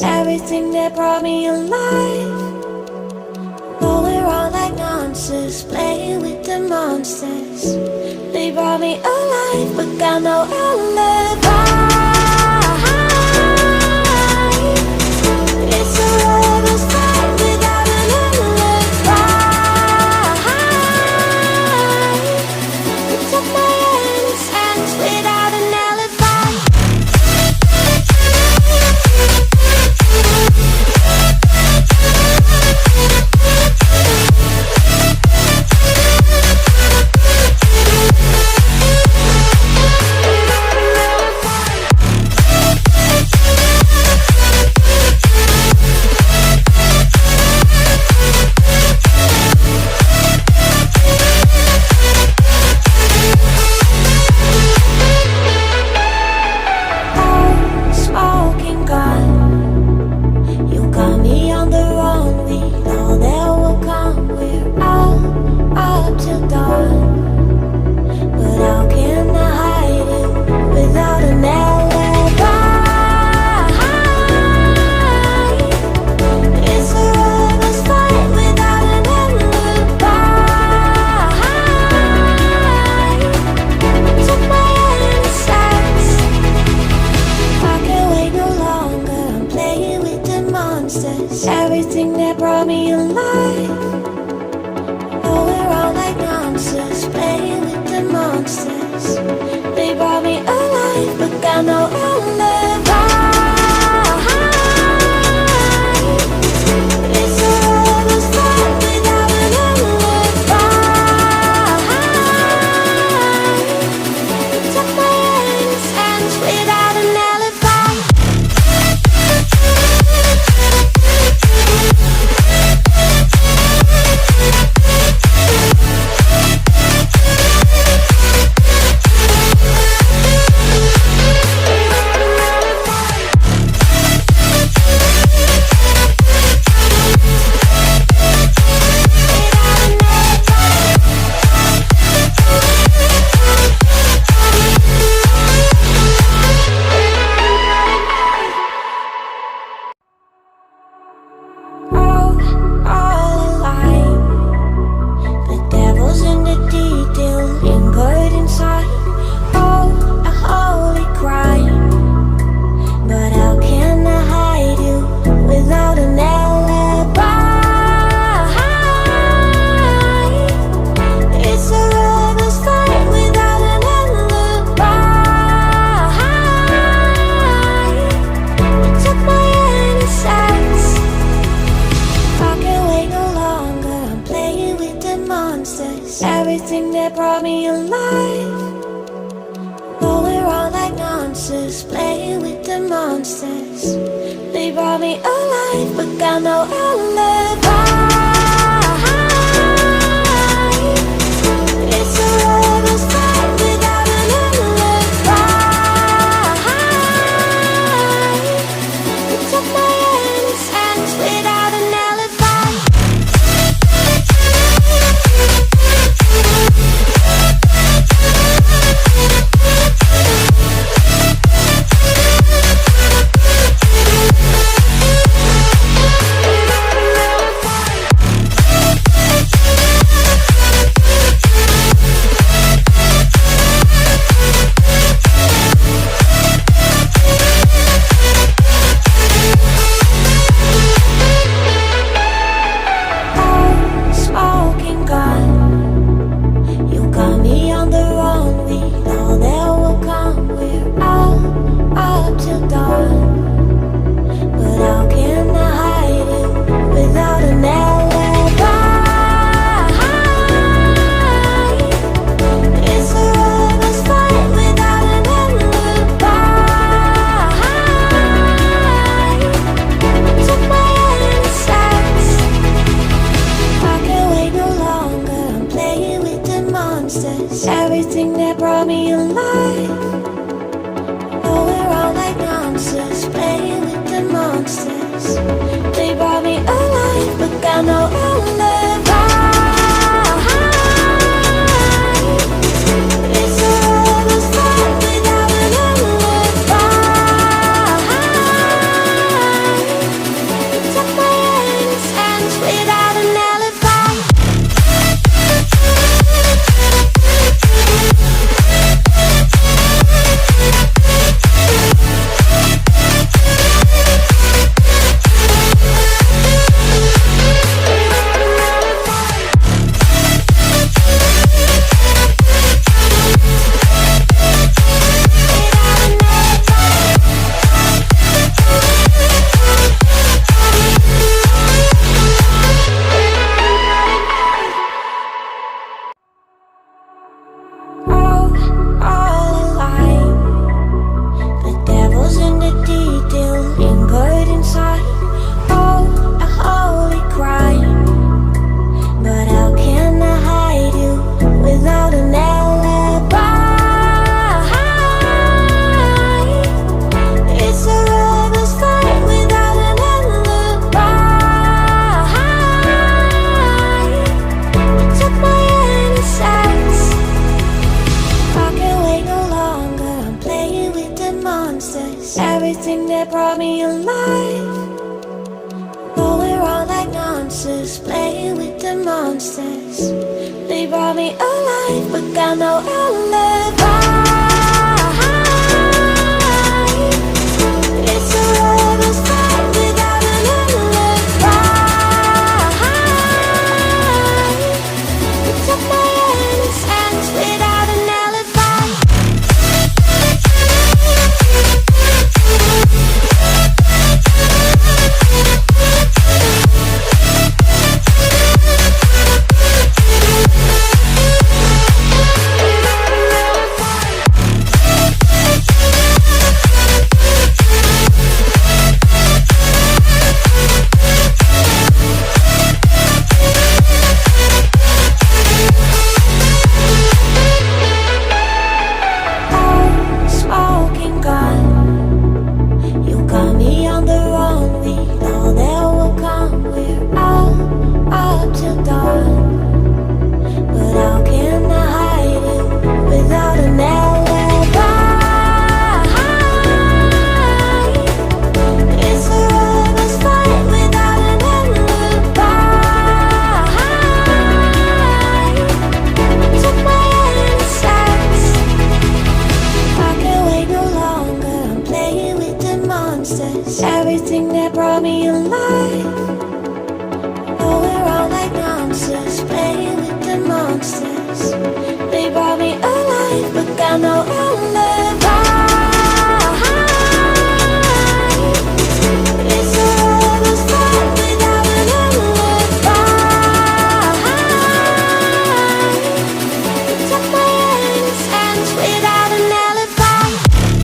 Everything that brought me alive. Though we're all like monsters, playing with the monsters. They brought me alive, but got no alibi. It's a lover's fight without an alibi. You took my innocence without an alibi. Everything that brought me alive. Oh, we're all like monsters, playing with the monsters. They brought me alive, but got no alibi. It's a lover's fight without an alibi. You took my innocence without an alibi. Everything that brought me alive. Though we're all like monsters, playing with the monsters. They brought me alive, but got no alibi. It's a lover's fight without an alibi. You took my innocence without an alibi. everything that brought me alive. Going around like monsters, playing with the monsters. They brought me alive, but got no alibi. It's a lover's fight without an alibi. You took my innocence without an alibi. Everything that brought me alive.